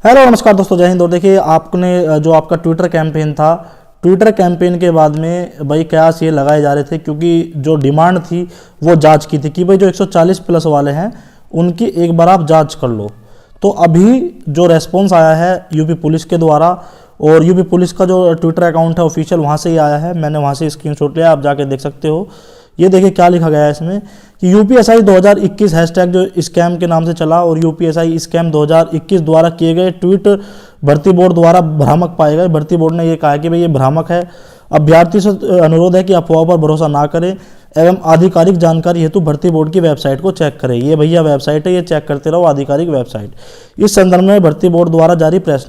Hello नमस्कार दोस्तों, जय हिंद। और देखिए, आपने जो आपका ट्विटर कैंपेन था, ट्विटर कैंपेन के बाद में भाई कयास ये लगाए जा रहे थे, क्योंकि जो डिमांड थी वो जांच की थी कि भाई जो 140 प्लस वाले हैं उनकी एक बार आप जांच कर लो। तो अभी जो रेस्पॉन्स आया है यूपी पुलिस के द्वारा, और यूपी पुलिस का जो ट्विटर अकाउंट है ऑफिशियल, वहाँ से ही आया है। मैंने वहाँ से स्क्रीनशॉट लिया, आप जाके देख सकते हो। ये देखिए क्या लिखा गया है इसमें कि यूपीएसआई 2021 हैशटैग जो स्कैम के नाम से चला, और यूपीएसआई स्कैम 2021 द्वारा किए गए ट्वीट भर्ती बोर्ड द्वारा भ्रामक पाए गए। भर्ती बोर्ड ने ये कहा कि भाई ये भ्रामक है। अभ्यर्थी से अनुरोध है कि अफवाह पर भरोसा ना करें एवं आधिकारिक जानकारी हेतु भर्ती बोर्ड की वेबसाइट को चेक करें। ये भैया वेबसाइट है, ये चेक करते रहो, आधिकारिक वेबसाइट। इस संदर्भ में भर्ती बोर्ड द्वारा जारी प्रेस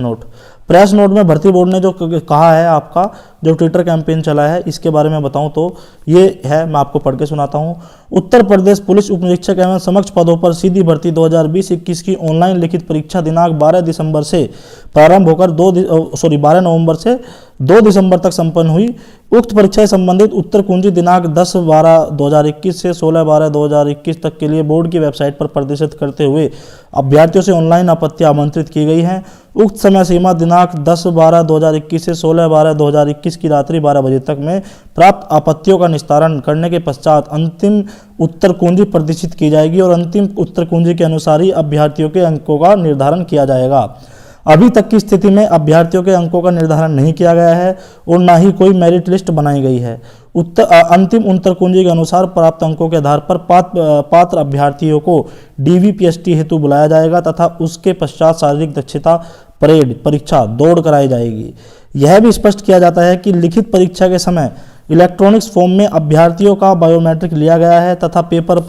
नोट में भर्ती बोर्ड ने जो कहा है, आपका जो ट्विटर कैंपेन चला है इसके बारे में बताऊं तो ये है, मैं आपको पढ़ के सुनाता हूं। उत्तर प्रदेश पुलिस उप निरीक्षक एवं समक्ष पदों पर सीधी भर्ती 2020-21 की ऑनलाइन लिखित परीक्षा दिनांक 12 दिसंबर से प्रारंभ होकर 12 नवंबर से 2 दिसंबर तक संपन्न हुई। उक्त परीक्षा से संबंधित उत्तर कुंजी दिनांक 10/12/2021 से 16/12/2021 तक के लिए बोर्ड की वेबसाइट पर प्रदर्शित करते हुए अभ्यर्थियों से ऑनलाइन आपत्ति आमंत्रित की गई हैं। उक्त समय सीमा दिनांक 10/12/2021 से 16/12/2021 की रात्रि 12 बजे तक में प्राप्त आपत्तियों का निस्तारण करने के पश्चात अंतिम उत्तर कुंजी प्रदर्शित की जाएगी, और अंतिम उत्तर कुंजी के अनुसार ही अभ्यर्थियों के अंकों का निर्धारण किया जाएगा। अभी तक की स्थिति में अभ्यर्थियों के अंकों का निर्धारण नहीं किया गया है और न ही कोई मेरिट लिस्ट बनाई गई है। अंतिम उत्तर कुंजी के अनुसार प्राप्त अंकों के आधार पर पात्र अभ्यर्थियों को डीवीपीएसटी हेतु बुलाया जाएगा तथा उसके पश्चात शारीरिक दक्षता परेड परीक्षा दौड़ कराई जाएगी। यह भी स्पष्ट किया जाता है कि लिखित परीक्षा के समय इलेक्ट्रॉनिक्स फॉर्म में अभ्यर्थियों का बायोमेट्रिक लिया गया है तथा पेपर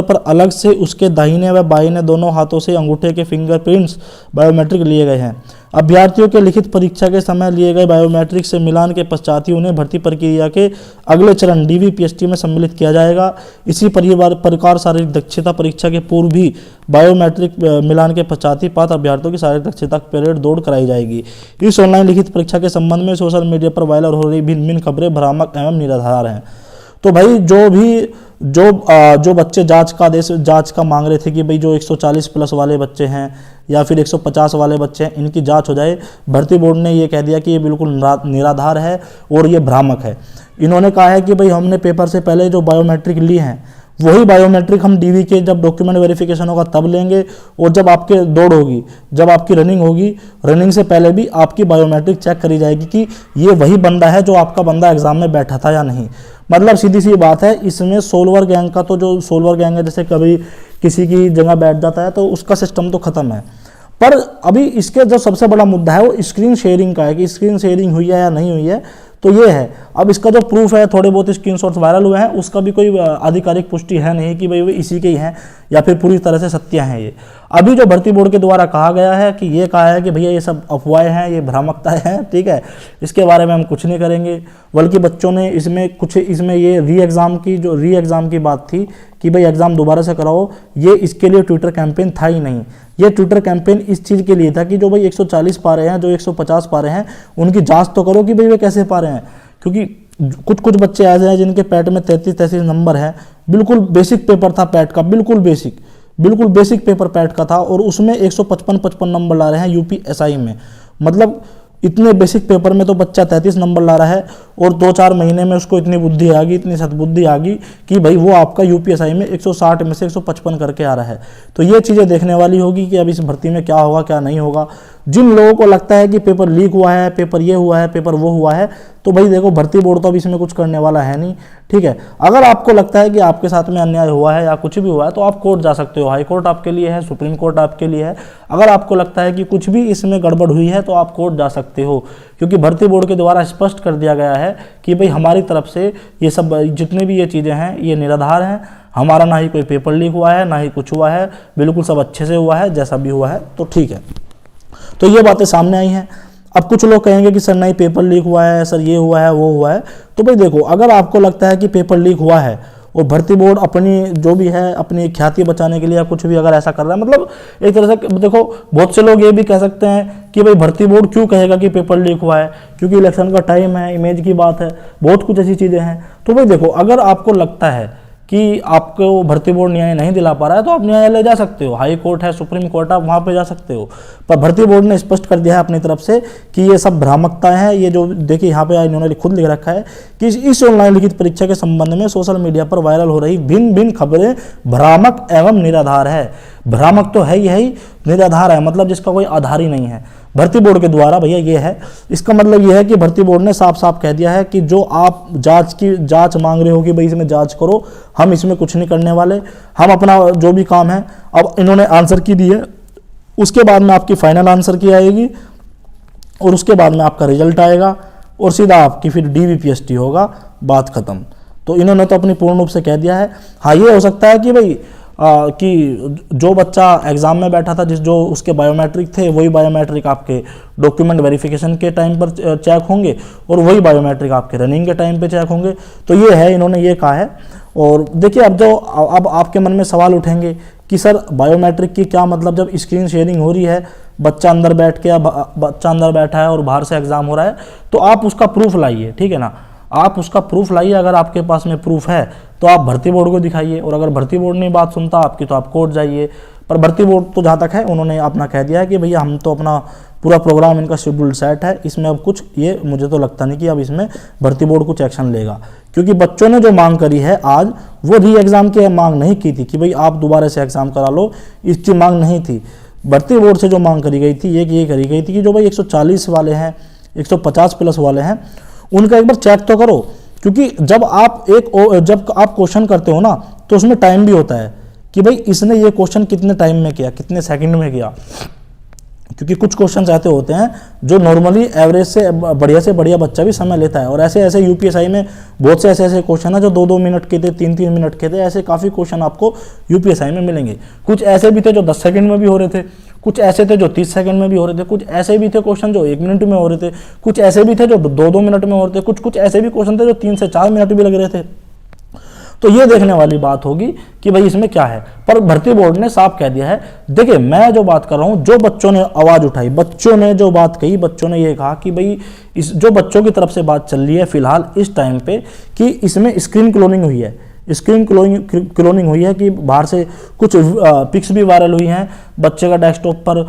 पर अलग से उसके दाहिने व बाइने दोनों हाथों से अंगूठे के फिंगरप्रिंट्स बायोमेट्रिक लिए गए हैं। अभ्यर्थियों के लिखित परीक्षा के समय लिए गए बायोमेट्रिक से मिलान के पश्चात ही उन्हें भर्ती प्रक्रिया के अगले चरण डीवीपीएसटी में सम्मिलित किया जाएगा। इसी प्रकार शारीरिक दक्षता परीक्षा के पूर्व भी बायोमेट्रिक मिलान के पश्चात ही पात्र अभ्यर्थियों की शारीरिक दक्षता परेड दौड़ कराई जाएगी। इस ऑनलाइन लिखित परीक्षा के संबंध में सोशल मीडिया पर वायरल हो रही भिन्न खबरें भ्रामक एवं निराधार हैं। तो भाई जो बच्चे जांच का मांग रहे थे कि भाई जो 140 प्लस वाले बच्चे हैं या फिर 150 वाले बच्चे हैं, इनकी जांच हो जाए, भर्ती बोर्ड ने ये कह दिया कि ये बिल्कुल निराधार है और ये भ्रामक है। इन्होंने कहा है कि भाई हमने पेपर से पहले जो बायोमेट्रिक ली हैं वही बायोमेट्रिक हम डीवी के जब डॉक्यूमेंट वेरिफिकेशन होगा तब लेंगे, और जब आपके दौड़ होगी, जब आपकी रनिंग होगी, रनिंग से पहले भी आपकी बायोमेट्रिक चेक करी जाएगी कि ये वही बंदा है जो आपका बंदा एग्जाम में बैठा था या नहीं। मतलब सीधी सी बात है, इसमें सोल्वर गैंग का तो जो सोल्वर गैंग है, जैसे कभी किसी की जगह बैठ जाता है तो उसका सिस्टम तो खत्म है। पर अभी इसके जो सबसे बड़ा मुद्दा है वो स्क्रीन शेयरिंग का है कि स्क्रीन शेयरिंग हुई है या नहीं हुई है। तो ये है, अब इसका जो प्रूफ है, थोड़े बहुत स्क्रीनशॉट्स वायरल हुए हैं, उसका भी कोई आधिकारिक पुष्टि है नहीं कि भाई वो इसी के ही हैं या फिर पूरी तरह से सत्य हैं। ये अभी जो भर्ती बोर्ड के द्वारा कहा गया है कि ये कहा है कि भैया ये सब अफवाहें हैं, ये भ्रामकता है, ठीक है, इसके बारे में हम कुछ नहीं करेंगे। बल्कि बच्चों ने इसमें ये री एग्ज़ाम की बात थी कि भाई एग्ज़ाम दोबारा से कराओ, ये इसके लिए ट्विटर कैंपेन था ही नहीं। ये ट्विटर कैंपेन इस चीज़ के लिए था कि जो भाई 140 पा रहे हैं, जो 150 पा रहे हैं, उनकी जांच तो करो कि भाई वे कैसे पा रहे हैं। क्योंकि कुछ बच्चे ऐसे हैं जिनके पैट में 33 नंबर है, बिल्कुल बेसिक पेपर था पैट का, बिल्कुल बेसिक पेपर पैट का था, और उसमें 155 नंबर ला रहे हैं यूपीएसआई में। मतलब इतने बेसिक पेपर में तो बच्चा 33 नंबर ला रहा है, और 2-4 महीने में उसको इतनी बुद्धि आ गई, इतनी सद्बुद्धि आ गई कि भाई वो आपका यूपीएसआई में 160 में से 155 करके आ रहा है। तो ये चीज़ें देखने वाली होगी कि अब इस भर्ती में क्या होगा क्या नहीं होगा। जिन लोगों को लगता है कि पेपर लीक हुआ है, पेपर ये हुआ है, पेपर वो हुआ है, तो भाई देखो भर्ती बोर्ड तो अब इसमें कुछ करने वाला है नहीं, ठीक है। अगर आपको लगता है कि आपके साथ में अन्याय हुआ है या कुछ भी हुआ है तो आप कोर्ट जा सकते हो, हाई कोर्ट आपके लिए है, सुप्रीम कोर्ट आपके लिए है। अगर आपको लगता है कि कुछ भी इसमें गड़बड़ हुई है तो आप कोर्ट जा सकते हो, क्योंकि भर्ती बोर्ड के द्वारा स्पष्ट कर दिया गया है कि भाई हमारी तरफ से ये सब जितनी भी ये चीज़ें हैं ये निराधार हैं। हमारा ना ही कोई पेपर लीक हुआ है, ना ही कुछ हुआ है, बिल्कुल सब अच्छे से हुआ है, जैसा भी हुआ है तो ठीक है। तो ये बातें सामने आई हैं। अब कुछ लोग कहेंगे कि सर नहीं पेपर लीक हुआ है, सर ये हुआ है, वो हुआ है। तो भाई देखो, अगर आपको लगता है कि पेपर लीक हुआ है और भर्ती बोर्ड अपनी जो भी है अपनी ख्याति बचाने के लिए या कुछ भी अगर ऐसा कर रहा है, मतलब एक तरह से देखो, बहुत से लोग ये भी कह सकते हैं कि भाई भर्ती बोर्ड क्यों कहेगा कि पेपर लीक हुआ है, क्योंकि इलेक्शन का टाइम है, इमेज की बात है, बहुत कुछ ऐसी चीज़ें हैं। तो भाई देखो, अगर आपको लगता है कि आपको भर्ती बोर्ड न्याय नहीं दिला पा रहा है तो आप न्यायालय जा सकते हो, हाई कोर्ट है, सुप्रीम कोर्ट है, आप वहाँ पे जा सकते हो। पर भर्ती बोर्ड ने स्पष्ट कर दिया है अपनी तरफ से कि ये सब भ्रामकता है। ये जो देखिए यहाँ पे इन्होंने खुद लिख रखा है कि इस ऑनलाइन लिखित परीक्षा के संबंध में सोशल मीडिया पर वायरल हो रही भिन्न भिन्न खबरें भ्रामक एवं निराधार है। भ्रामक तो है ही निराधार है, मतलब जिसका कोई आधार ही नहीं है। भर्ती बोर्ड के द्वारा भैया ये है, इसका मतलब ये है कि भर्ती बोर्ड ने साफ साफ कह दिया है कि जो आप जांच मांग रहे हो कि भाई इसमें जांच करो, हम इसमें कुछ नहीं करने वाले, हम अपना जो भी काम है। अब इन्होंने आंसर की दी है, उसके बाद में आपकी फाइनल आंसर की आएगी और उसके बाद में आपका रिजल्ट आएगा और सीधा आपकी फिर DVPST होगा, बात खत्म। तो इन्होंने तो अपनी पूर्ण रूप से कह दिया है। हाँ, ये हो सकता है कि भाई कि जो बच्चा एग्जाम में बैठा था, जो उसके बायोमेट्रिक थे, वही बायोमेट्रिक आपके डॉक्यूमेंट वेरिफिकेशन के टाइम पर चेक होंगे और वही बायोमेट्रिक आपके रनिंग के टाइम पे चेक होंगे। तो ये है, इन्होंने ये कहा है। और देखिए अब आपके मन में सवाल उठेंगे कि सर बायोमेट्रिक की क्या मतलब, जब स्क्रीन शेयरिंग हो रही है, बच्चा अंदर बैठा है और बाहर से एग्जाम हो रहा है, तो आप उसका प्रूफ लाइए, ठीक है ना। आप उसका प्रूफ लाइए, अगर आपके पास में प्रूफ है तो आप भर्ती बोर्ड को दिखाइए, और अगर भर्ती बोर्ड नहीं बात सुनता आपकी तो आप कोर्ट जाइए। पर भर्ती बोर्ड तो जहाँ तक है उन्होंने अपना कह दिया है कि भैया हम तो अपना पूरा प्रोग्राम, इनका शेड्यूल सेट है, इसमें अब कुछ ये मुझे तो लगता नहीं कि अब इसमें भर्ती बोर्ड कुछ एक्शन लेगा, क्योंकि बच्चों ने जो मांग करी है आज, वो री एग्जाम की मांग नहीं की थी कि भाई आप दोबारा से एग्जाम करा लो, इसकी मांग नहीं थी। भर्ती बोर्ड से जो मांग करी गई थी, ये करी गई थी कि जो भाई 140 वाले हैं, 150 प्लस वाले हैं, उनका एक बार चेक तो करो। क्योंकि जब आप क्वेश्चन करते हो ना, तो उसमें टाइम भी होता है कि भाई इसने ये क्वेश्चन कितने टाइम में किया, कितने सेकंड में किया। क्योंकि कुछ क्वेश्चन ऐसे होते हैं जो नॉर्मली एवरेज से बढ़िया बच्चा भी समय लेता है, और ऐसे UPSI में बहुत से ऐसे क्वेश्चन है जो 2-2 मिनट के थे, 3-3 मिनट के थे। ऐसे काफ़ी क्वेश्चन आपको UPSI में मिलेंगे। कुछ ऐसे भी थे जो 10 सेकंड में भी हो रहे थे, कुछ ऐसे थे जो 30 सेकंड में भी हो रहे थे, कुछ ऐसे भी थे क्वेश्चन जो 1 मिनट में हो रहे थे, कुछ ऐसे भी थे जो 2-2 मिनट में हो रहे थे, कुछ ऐसे भी क्वेश्चन थे जो 3 से 4 मिनट भी लग रहे थे। तो ये देखने वाली बात होगी कि भाई इसमें क्या है। पर भर्ती बोर्ड ने साफ कह दिया है। देखिए, मैं जो बात कर रहा हूं, जो बच्चों ने आवाज उठाई, बच्चों ने जो बात कही, बच्चों ने ये कहा कि भाई इस जो बच्चों की तरफ से बात चल रही है फिलहाल इस टाइम पे, कि इसमें स्क्रीन क्लोनिंग हुई है। स्क्रीन क्लोनिंग हुई है कि बाहर से कुछ पिक्स भी वायरल हुई हैं बच्चे का डेस्कटॉप पर,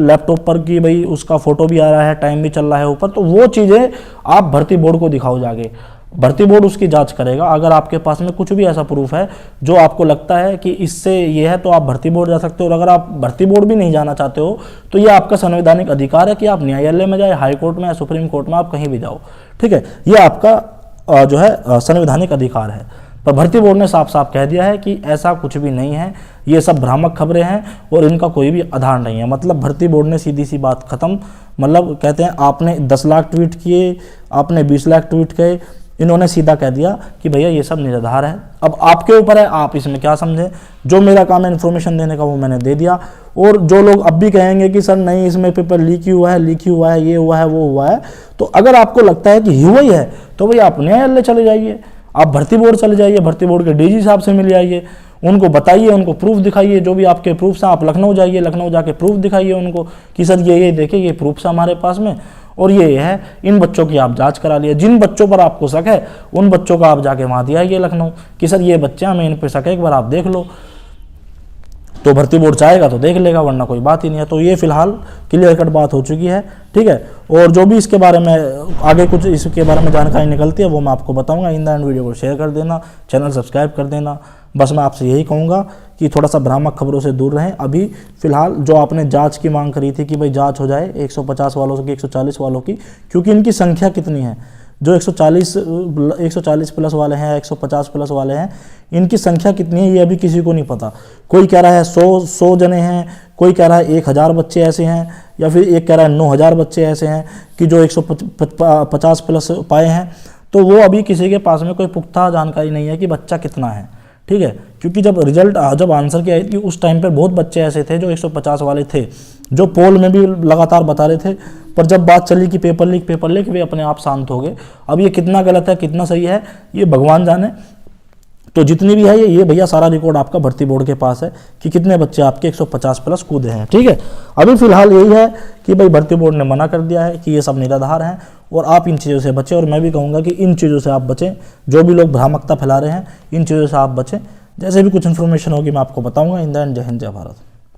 लैपटॉप पर, कि भाई उसका फोटो भी आ रहा है, टाइम भी चल रहा है ऊपर। तो वो चीज़ें आप भर्ती बोर्ड को दिखाओ जाके, भर्ती बोर्ड उसकी जांच करेगा। अगर आपके पास में कुछ भी ऐसा प्रूफ है जो आपको लगता है कि इससे ये है, तो आप भर्ती बोर्ड जा सकते हो। और अगर आप भर्ती बोर्ड भी नहीं जाना चाहते हो तो ये आपका संवैधानिक अधिकार है कि आप न्यायालय में जाए, हाई कोर्ट में या सुप्रीम कोर्ट में, आप कहीं भी जाओ, ठीक है। ये आपका जो है संवैधानिक अधिकार है। पर भर्ती बोर्ड ने साफ साफ कह दिया है कि ऐसा कुछ भी नहीं है, ये सब भ्रामक खबरें हैं और इनका कोई भी आधार नहीं है। मतलब भर्ती बोर्ड ने सीधी सी बात खत्म। मतलब कहते हैं आपने 10 लाख ट्वीट किए, आपने 20 लाख ट्वीट किए, इन्होंने सीधा कह दिया कि भैया ये सब निराधार है। अब आपके ऊपर है, आप इसमें क्या समझें। जो मेरा काम है इन्फॉर्मेशन देने का, वो मैंने दे दिया। और जो लोग अब भी कहेंगे कि सर नहीं इसमें पेपर लीक हुआ है, ये हुआ है, वो हुआ है, तो अगर आपको लगता है कि हुआ ही है तो भैया आप न्यायालय चले जाइए, आप भर्ती बोर्ड चले जाइए, भर्ती बोर्ड के DG साहब से मिल जाइए, उनको बताइए, उनको प्रूफ दिखाइए, जो भी आपके प्रूफ्स हैं। आप लखनऊ जाइए, लखनऊ जाके प्रूफ दिखाइए उनको कि सर ये देखिए ये प्रूफ्स हमारे पास में, और ये है, इन बच्चों की आप जांच करा लिए। जिन बच्चों पर आपको शक है उन बच्चों का आप जाके वहाँ दिखाइए लखनऊ कि सर ये बच्चे हमें इन पर शक है, एक बार आप देख लो। तो भर्ती बोर्ड चाहेगा तो देख लेगा, वरना कोई बात ही नहीं है। तो ये फिलहाल क्लियर कट बात हो चुकी है, ठीक है। और जो भी इसके बारे में आगे कुछ इसके बारे में जानकारी निकलती है वो मैं आपको बताऊंगा। इन द एंड वीडियो को शेयर कर देना, चैनल सब्सक्राइब कर देना। बस मैं आपसे यही कहूँगा कि थोड़ा सा भ्रामक खबरों से दूर रहें। अभी फिलहाल जो आपने जांच की मांग करी थी कि भाई जांच हो जाए 150 वालों की, 140 वालों की, क्योंकि इनकी संख्या कितनी है, जो 140 प्लस वाले हैं, 150 प्लस वाले हैं, इनकी संख्या कितनी है ये अभी किसी को नहीं पता। कोई कह रहा है 100 जने हैं, कोई कह रहा है 1000 बच्चे ऐसे हैं, या फिर एक कह रहा है 9000 बच्चे ऐसे हैं कि जो 150 प्लस पाए हैं। तो वो अभी किसी के पास में कोई पुख्ता जानकारी नहीं है कि बच्चा कितना है, ठीक है। क्योंकि जब आंसर की आई थी उस टाइम पर बहुत बच्चे ऐसे थे जो 150 वाले थे, जो पोल में भी लगातार बता रहे थे। पर जब बात चली कि पेपर लीक वे अपने आप शांत हो गए। अब ये कितना गलत है कितना सही है ये भगवान जाने। तो जितनी भी है ये भैया सारा रिकॉर्ड आपका भर्ती बोर्ड के पास है कि कितने बच्चे आपके 150 प्लस कूदे हैं। ठीक है, अभी फिलहाल यही है कि भाई भर्ती बोर्ड ने मना कर दिया है कि ये सब निराधार हैं और आप इन चीज़ों से बचें। और मैं भी कहूँगा कि इन चीज़ों से आप बचें, जो भी लोग भ्रामकता फैला रहे हैं इन चीज़ों से आप बचें। जैसे भी कुछ इन्फॉर्मेशन होगी मैं आपको बताऊँगा। इन द एंड जय हिंद जय भारत।